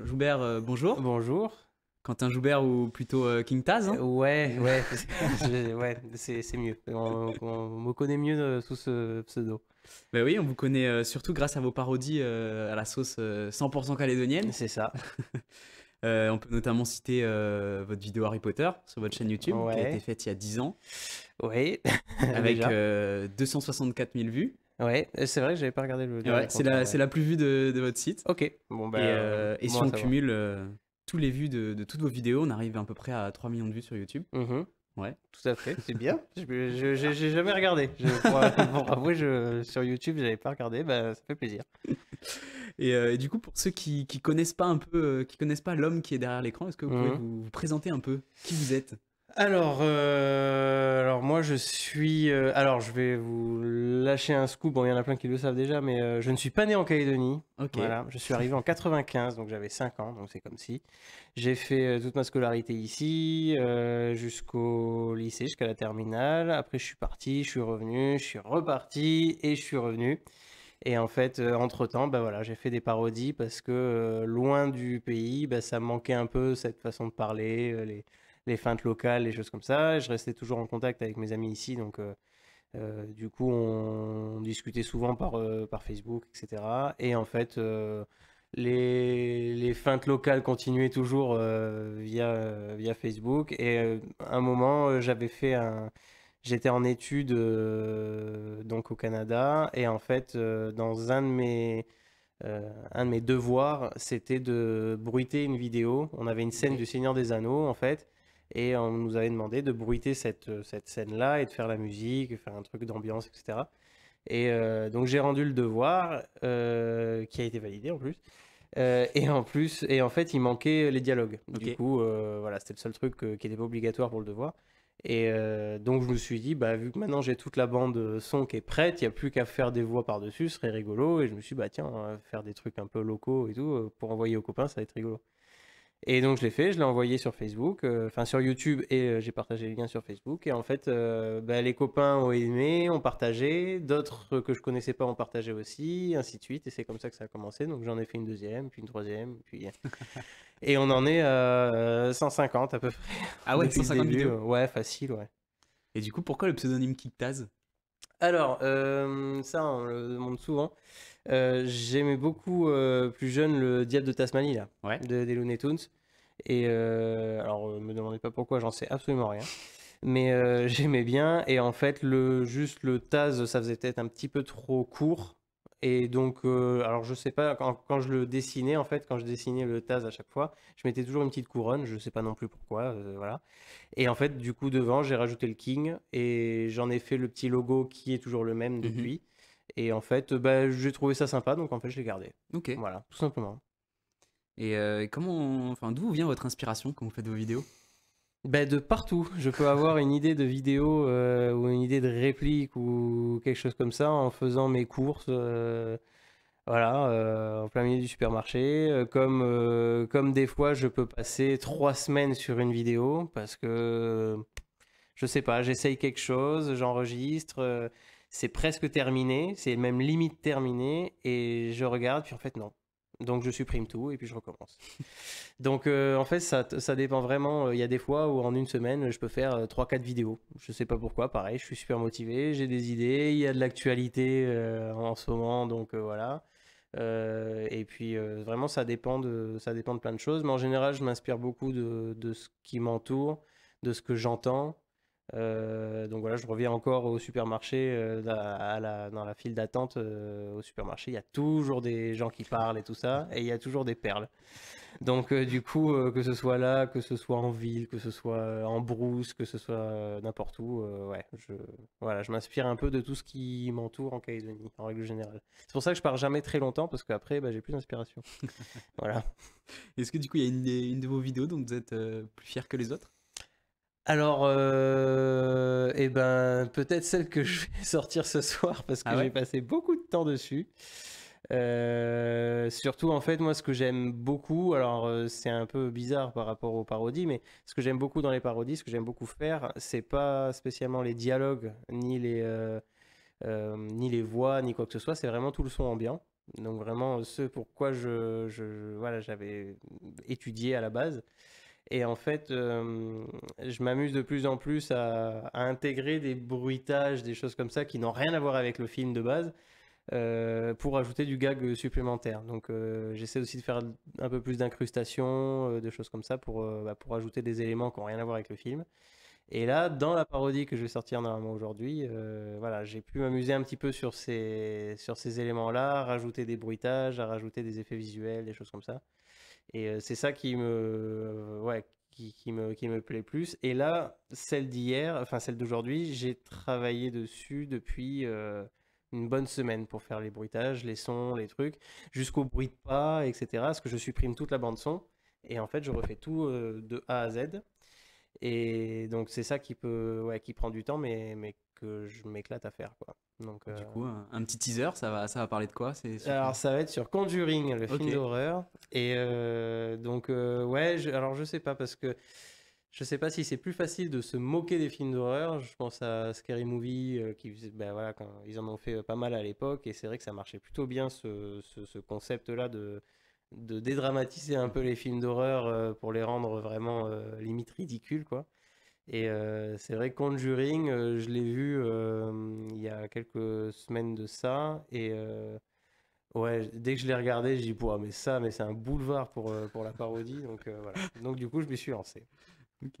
Joubert, bonjour. Bonjour. Quentin Joubert ou plutôt King Taz, hein. Ouais, ouais, c'est mieux. On me connaît mieux sous ce pseudo. Ben oui, on vous connaît surtout grâce à vos parodies à la sauce 100% calédonienne. C'est ça. On peut notamment citer votre vidéo Harry Potter sur votre chaîne YouTube qui a été Ouais, faite il y a 10 ans ouais, avec déjà. 264 000 vues. Ouais, c'est vrai que j'avais pas regardé le Et ouais, dernier compteur, c'est ouais. la plus vue de votre site. Ok, bon Et si bon à on savoir. cumule tous les vues de toutes vos vidéos, on arrive à peu près à 3 millions de vues sur YouTube. Mhm, Ouais. tout à fait, c'est bien. J'ai jamais regardé. Pour avouer, sur YouTube, j'avais pas regardé, bah ça fait plaisir. Et du coup, pour ceux qui connaissent pas un peu, qui connaissent pas l'homme qui est derrière l'écran, est-ce que vous pouvez Mhm. vous présenter un peu qui vous êtes? Alors moi je suis. Alors je vais vous lâcher un scoop. Bon, il y en a plein qui le savent déjà, mais je ne suis pas né en Calédonie. Ok. Voilà, je suis arrivé en 95, donc j'avais 5 ans, donc c'est comme si. J'ai fait toute ma scolarité ici, jusqu'au lycée, jusqu'à la terminale. Après je suis parti, je suis revenu, je suis reparti et je suis revenu. Et en fait, entre-temps, bah voilà, j'ai fait des parodies parce que loin du pays, bah, ça me manquait un peu cette façon de parler, les feintes locales, les choses comme ça. Je restais toujours en contact avec mes amis ici, donc du coup, on discutait souvent par Facebook, etc. Et en fait, les feintes locales continuaient toujours via Facebook. Et à un moment, j'étais en études donc au Canada. Et en fait, dans un de mes devoirs, c'était de bruiter une vidéo. On avait une scène Ok. du Seigneur des Anneaux, en fait, et on nous avait demandé de bruiter cette scène-là et de faire la musique, faire un truc d'ambiance, etc. Et donc j'ai rendu le devoir, qui a été validé en plus. Et en plus, et en fait, il manquait les dialogues. Du Ok. coup, voilà, c'était le seul truc qui n'était pas obligatoire pour le devoir. Et donc, je me suis dit, bah, vu que maintenant j'ai toute la bande son qui est prête, il n'y a plus qu'à faire des voix par-dessus, ce serait rigolo. Et je me suis dit, bah, tiens, on va faire des trucs un peu locaux et tout, pour envoyer aux copains, ça va être rigolo. Et donc je l'ai fait, je l'ai envoyé sur Facebook, enfin sur YouTube, et j'ai partagé les liens sur Facebook. Et en fait, bah, les copains ont aimé, ont partagé, d'autres que je connaissais pas ont partagé aussi, ainsi de suite. Et c'est comme ça que ça a commencé. Donc j'en ai fait une deuxième, puis une troisième, puis et on en est à 150 à peu près Ah ouais, depuis le 150 début. vidéos. Ouais, facile, ouais. Et du coup, pourquoi le pseudonyme King Taz? Alors, ça on le demande souvent. J'aimais beaucoup plus jeune le Diable de Tasmanie là, Ouais. des Looney Tunes. Et alors, me demandez pas pourquoi, j'en sais absolument rien. Mais j'aimais bien. Et en fait, juste le Taz, ça faisait peut-être un petit peu trop court. Et donc, alors je sais pas, quand je le dessinais, en fait, quand je dessinais le Taz à chaque fois, je mettais toujours une petite couronne, je sais pas non plus pourquoi, voilà. Et en fait, du coup, devant, j'ai rajouté le King et j'en ai fait le petit logo qui est toujours le même Mhm. depuis. Et en fait, bah, j'ai trouvé ça sympa, donc en fait, je l'ai gardé. Ok. Voilà, tout simplement. Et enfin, d'où vient votre inspiration quand vous faites vos vidéos? Ben, de partout. Je peux avoir une idée de vidéo ou une idée de réplique ou quelque chose comme ça en faisant mes courses, voilà, en plein milieu du supermarché. Comme des fois, je peux passer 3 semaines sur une vidéo parce que, je sais pas, j'essaye quelque chose, j'enregistre, c'est presque terminé, c'est même limite terminé, et je regarde, puis en fait, non. Donc je supprime tout et puis je recommence. Donc en fait, ça dépend vraiment. Il y a des fois où en une semaine, je peux faire 3-4 vidéos. Je sais pas pourquoi, pareil, je suis super motivé, j'ai des idées, il y a de l'actualité en ce moment, donc voilà. Et puis vraiment, ça dépend de plein de choses. Mais en général, je m'inspire beaucoup de ce qui m'entoure, de ce que j'entends. Donc voilà, je reviens encore au supermarché, dans la file d'attente au supermarché. Il y a toujours des gens qui parlent et tout ça, et il y a toujours des perles. Donc du coup, que ce soit là, que ce soit en ville, que ce soit en brousse, que ce soit n'importe où, ouais, voilà, je m'inspire un peu de tout ce qui m'entoure en Calédonie, en règle générale. C'est pour ça que je pars jamais très longtemps, parce qu'après, bah, j'ai plus d'inspiration. Voilà. Est-ce que du coup, il y a une de vos vidéos dont vous êtes plus fier que les autres? Alors, eh ben, peut-être celle que je vais sortir ce soir, parce que Ah j'ai ouais? passé beaucoup de temps dessus. Surtout, en fait, moi, ce que j'aime beaucoup, alors c'est un peu bizarre par rapport aux parodies, mais ce que j'aime beaucoup dans les parodies, ce que j'aime beaucoup faire, c'est pas spécialement les dialogues, ni les voix, ni quoi que ce soit, c'est vraiment tout le son ambiant. Donc vraiment ce pourquoi voilà, j'avais étudié à la base. Et en fait, je m'amuse de plus en plus à intégrer des bruitages, des choses comme ça qui n'ont rien à voir avec le film de base, pour ajouter du gag supplémentaire. Donc j'essaie aussi de faire un peu plus d'incrustation, de choses comme ça pour ajouter des éléments qui n'ont rien à voir avec le film. Et là, dans la parodie que je vais sortir normalement aujourd'hui, voilà, j'ai pu m'amuser un petit peu sur ces éléments-là, rajouter des bruitages, à rajouter des effets visuels, des choses comme ça. Et c'est ça ouais, qui me plaît plus. Et là, celle d'hier, enfin celle d'aujourd'hui, j'ai travaillé dessus depuis une bonne semaine pour faire les bruitages, les sons, les trucs, jusqu'au bruit de pas, etc. Parce que je supprime toute la bande son. Et en fait, je refais tout de A à Z. Et donc, c'est ça ouais, qui prend du temps, mais que je m'éclate à faire, quoi. Donc, Du coup, un petit teaser, ça va parler de quoi? C'est sur alors, ça va être sur Conjuring, le Ok. film d'horreur. Et donc, ouais, alors je sais pas, parce que je sais pas si c'est plus facile de se moquer des films d'horreur. Je pense à Scary Movie, ben voilà, quand ils en ont fait pas mal à l'époque, et c'est vrai que ça marchait plutôt bien ce concept-là de dédramatiser un peu les films d'horreur pour les rendre vraiment limite ridicules, quoi. Et c'est vrai que Conjuring, je l'ai vu il y a quelques semaines de ça, et ouais, dès que je l'ai regardé, j'ai dit, Pouah, mais c'est un boulevard pour la parodie, donc voilà. Donc du coup, je m'y suis lancé. Ok.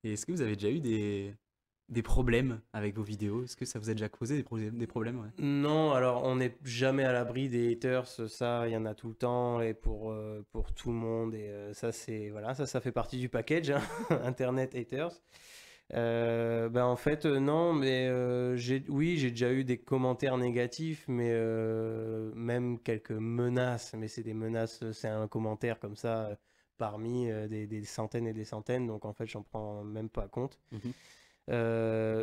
Et est-ce que vous avez déjà eu des problèmes avec vos vidéos? Est-ce que ça vous a déjà causé des problèmes? Ouais. Non, alors on n'est jamais à l'abri des haters, ça, il y en a tout le temps, et pour tout le monde, et ça, c'est, voilà, ça fait partie du package, hein, Internet haters. Ben en fait, non, mais oui, j'ai déjà eu des commentaires négatifs, mais même quelques menaces, mais c'est des menaces, c'est un commentaire comme ça parmi des centaines et des centaines, donc en fait, j'en prends même pas compte. Mhm.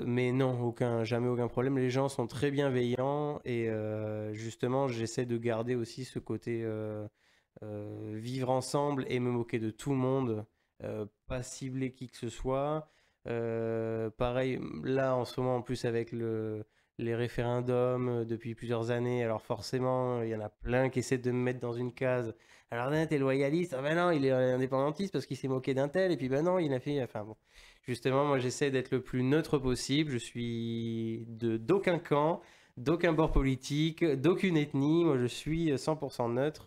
Mais non, jamais aucun problème. Les gens sont très bienveillants et justement, j'essaie de garder aussi ce côté vivre ensemble et me moquer de tout le monde, pas cibler qui que ce soit. Pareil, là en ce moment, en plus avec les référendums depuis plusieurs années, alors forcément, il y en a plein qui essaient de me mettre dans une case. Alors, là, t'es loyaliste, ah ben non, il est indépendantiste parce qu'il s'est moqué d'un tel, et puis ben non, il a fait. Enfin bon. Justement, moi j'essaie d'être le plus neutre possible. Je suis d'aucun camp, d'aucun bord politique, d'aucune ethnie. Moi je suis 100% neutre.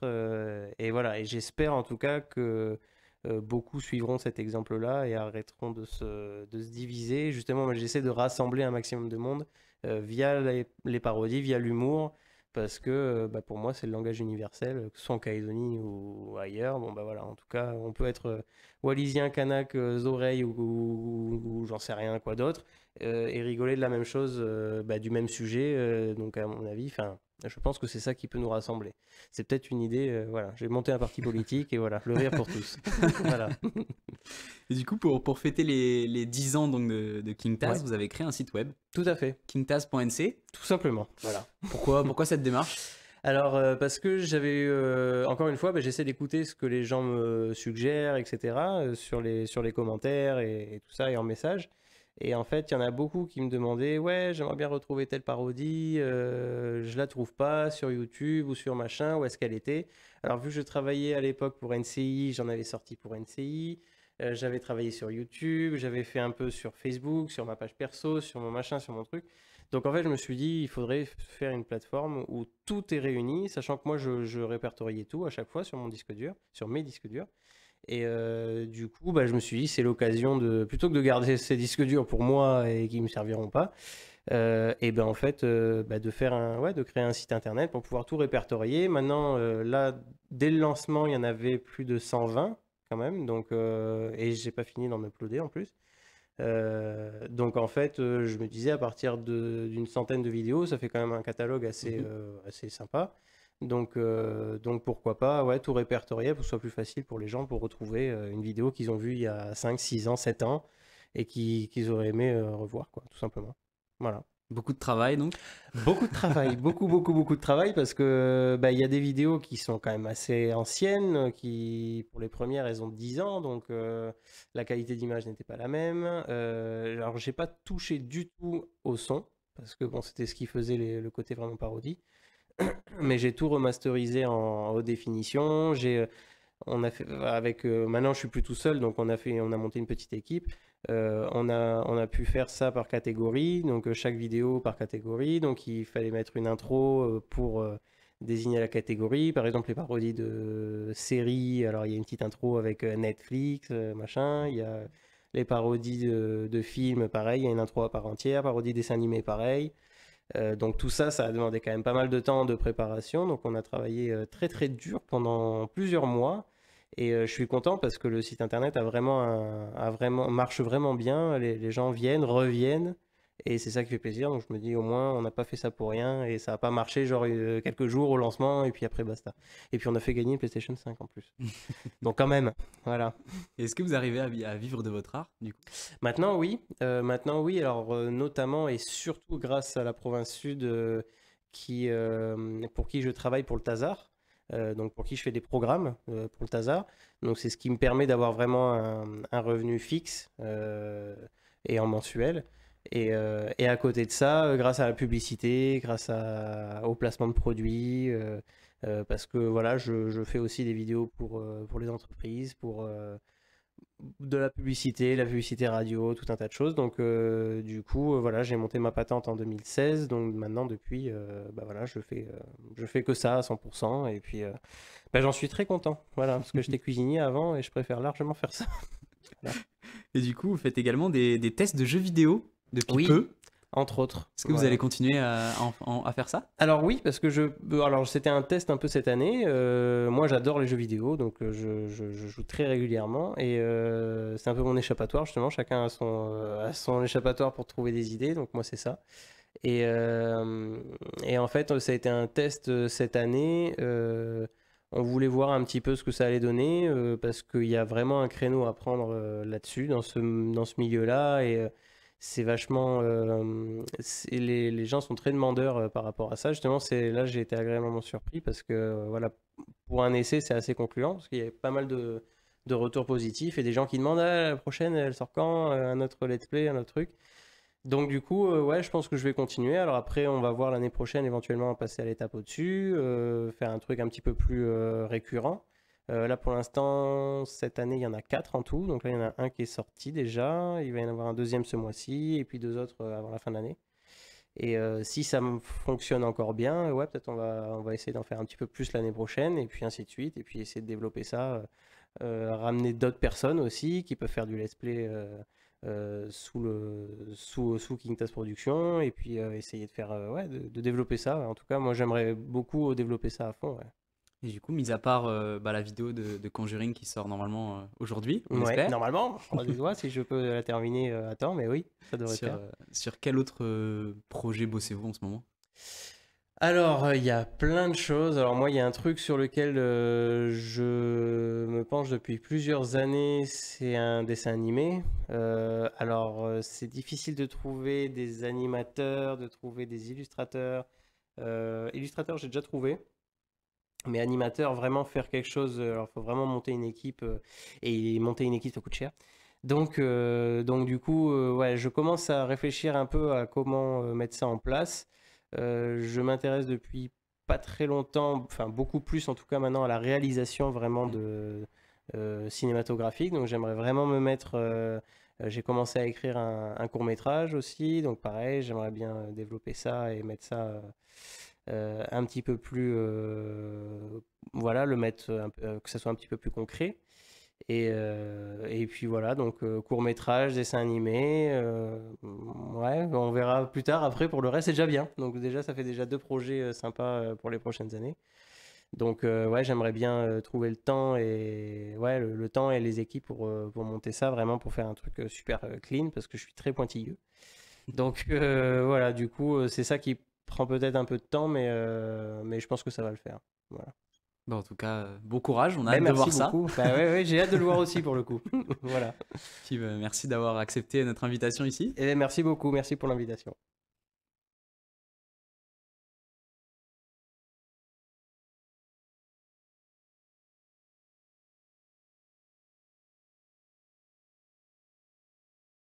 Et voilà, et j'espère en tout cas que beaucoup suivront cet exemple-là et arrêteront de se diviser. Justement, moi j'essaie de rassembler un maximum de monde via les parodies, via l'humour. Parce que bah, pour moi, c'est le langage universel, que ce soit en Calédonie ou ailleurs. Bon, bah voilà, en tout cas, on peut être wallisien, kanak, oreilles ou j'en sais rien quoi d'autre, et rigoler de la même chose, bah, du même sujet. Donc à mon avis, enfin, je pense que c'est ça qui peut nous rassembler. C'est peut-être une idée. Voilà, j'ai monté un parti politique et voilà, le rire pour tous. Voilà. Et du coup, pour fêter les 10 ans donc, de King Taz, Ouais, vous avez créé un site web, tout à fait, kingtaz.nc. tout simplement. Voilà. Pourquoi cette démarche? Alors, parce que j'avais, encore une fois, bah, j'essaie d'écouter ce que les gens me suggèrent, etc., sur les commentaires et tout ça, et en message. Et en fait, il y en a beaucoup qui me demandaient, ouais, j'aimerais bien retrouver telle parodie, je la trouve pas sur YouTube ou sur machin, où est-ce qu'elle était? Alors, vu que je travaillais à l'époque pour NCI, j'en avais sorti pour NCI, j'avais travaillé sur YouTube, j'avais fait un peu sur Facebook, sur ma page perso, sur mon machin, sur mon truc. Donc en fait, je me suis dit, il faudrait faire une plateforme où tout est réuni, sachant que moi, je répertoriais tout à chaque fois sur mon disque dur, sur mes disques durs. Et du coup, bah, je me suis dit, c'est l'occasion de, plutôt que de garder ces disques durs pour moi et qui ne me serviront pas, et ben en fait, bah, ouais, de créer un site internet pour pouvoir tout répertorier. Maintenant, là, dès le lancement, il y en avait plus de 120 quand même, donc, et j'ai pas fini d'en uploader en plus. Donc en fait, je me disais à partir d'une centaine de vidéos, ça fait quand même un catalogue Mhm. assez sympa. Donc pourquoi pas, ouais, tout répertorier pour que ce soit plus facile pour les gens pour retrouver une vidéo qu'ils ont vue il y a 5, 6 ans, 7 ans et qu'ils auraient aimé revoir, quoi, tout simplement. Voilà. Beaucoup de travail donc. Beaucoup de travail, beaucoup de travail parce que bah, il y a des vidéos qui sont quand même assez anciennes, qui pour les premières elles ont 10 ans, donc la qualité d'image n'était pas la même. Alors j'ai pas touché du tout au son parce que bon c'était ce qui faisait le côté vraiment parodie. mais j'ai tout remasterisé en haute définition. On a fait avec maintenant je suis plus tout seul, donc on a monté une petite équipe. On a pu faire ça par catégorie, donc chaque vidéo par catégorie. Donc il fallait mettre une intro pour désigner la catégorie. Par exemple les parodies de séries, alors il y a une petite intro avec Netflix, machin. Il y a les parodies de films, pareil, il y a une intro à part entière. Parodie dessins animés, pareil. Donc tout ça, ça a demandé quand même pas mal de temps de préparation. Donc on a travaillé très très dur pendant plusieurs mois. Et je suis content parce que le site internet marche vraiment bien. Les gens viennent, reviennent. Et c'est ça qui fait plaisir. Donc je me dis au moins on n'a pas fait ça pour rien. Et ça n'a pas marché genre quelques jours au lancement. Et puis après basta. Et puis on a fait gagner une PlayStation 5 en plus. Donc quand même, voilà. Est-ce que vous arrivez à vivre de votre art, du coup? Maintenant, oui. Maintenant, oui. Alors, notamment et surtout grâce à la province Sud, pour qui je travaille pour le Tazar. Donc, pour qui je fais des programmes pour le Tazar. Donc, c'est ce qui me permet d'avoir vraiment un revenu fixe et en mensuel. Et à côté de ça, grâce à la publicité, au placement de produits, parce que voilà, je fais aussi des vidéos pour les entreprises, pour de la publicité radio, tout un tas de choses. Donc, du coup, voilà, j'ai monté ma patente en 2016. Donc, maintenant, depuis, bah, voilà, je fais que ça à 100%. Et puis, bah, j'en suis très content. Voilà, parce que j'étais cuisinier avant et je préfère largement faire ça. Voilà. Et du coup, vous faites également des tests de jeux vidéo depuis Oui, peu. entre autres. Est-ce que vous Voilà. allez continuer à faire ça? Alors oui, parce que alors c'était un test un peu cette année. Moi, j'adore les jeux vidéo, donc je joue très régulièrement et c'est un peu mon échappatoire justement. Chacun a son échappatoire pour trouver des idées, donc moi c'est ça. Et en fait, ça a été un test cette année. On voulait voir un petit peu ce que ça allait donner parce qu'il y a vraiment un créneau à prendre là-dessus, dans ce milieu-là. Et c'est vachement. Les gens sont très demandeurs par rapport à ça. Justement, là, j'ai été agréablement surpris parce que voilà, pour un essai, c'est assez concluant parce qu'il y avait pas mal de retours positifs et des gens qui demandent ah, la prochaine, elle sort quand? Un autre let's play, un autre truc. Donc du coup, ouais, je pense que je vais continuer. Alors après, on va voir l'année prochaine éventuellement passer à l'étape au-dessus, faire un truc un petit peu plus récurrent. Là pour l'instant, cette année, il y en a 4 en tout. Donc là, il y en a un qui est sorti déjà. Il va y en avoir un deuxième ce mois-ci et puis 2 autres avant la fin de l'année. Et si ça fonctionne encore bien, ouais, peut-être on va essayer d'en faire un petit peu plus l'année prochaine et puis ainsi de suite. Et puis essayer de développer ça, ramener d'autres personnes aussi qui peuvent faire du let's play sous Kingtas Productions et puis essayer de faire ouais, de développer ça. En tout cas, moi j'aimerais beaucoup développer ça à fond. Ouais, Et du coup, mis à part la vidéo de Conjuring qui sort normalement aujourd'hui, on ouais, espère, normalement, je croise les doigts si je peux la terminer à temps, mais oui, ça devrait sur, faire. sur quel autre projet bossez-vous en ce moment? Alors, il y a plein de choses. Alors moi, il y a un truc sur lequel je me penche depuis plusieurs années, c'est un dessin animé. C'est difficile de trouver des animateurs, de trouver des illustrateurs. Illustrateurs, j'ai déjà trouvé. Mais animateur, vraiment faire quelque chose, alors il faut vraiment monter une équipe, et monter une équipe, ça coûte cher. Donc du coup, ouais, je commence à réfléchir un peu à comment mettre ça en place. Je m'intéresse depuis pas très longtemps, enfin beaucoup plus en tout cas maintenant à la réalisation vraiment de cinématographique. Donc j'aimerais vraiment me mettre. J'ai commencé à écrire un court-métrage aussi, donc pareil, j'aimerais bien développer ça et mettre ça un petit peu plus, voilà, le mettre que ça soit un petit peu plus concret. Et puis voilà, donc court-métrage, dessin animé, ouais, on verra plus tard. Après, pour le reste, c'est déjà bien. Donc déjà, ça fait déjà 2 projets sympas pour les prochaines années. Donc ouais, j'aimerais bien trouver le temps et ouais, le temps et les équipes pour monter ça, vraiment pour faire un truc super clean, parce que je suis très pointilleux. Donc voilà, du coup, c'est ça qui prend peut-être un peu de temps, mais je pense que ça va le faire. Voilà. Bon, en tout cas, bon courage, on a Ben, hâte de merci voir ça. beaucoup. Bah, ouais, ouais, j'ai hâte de le voir aussi pour le coup. Voilà. Puis, merci d'avoir accepté notre invitation ici. Et merci beaucoup, merci pour l'invitation.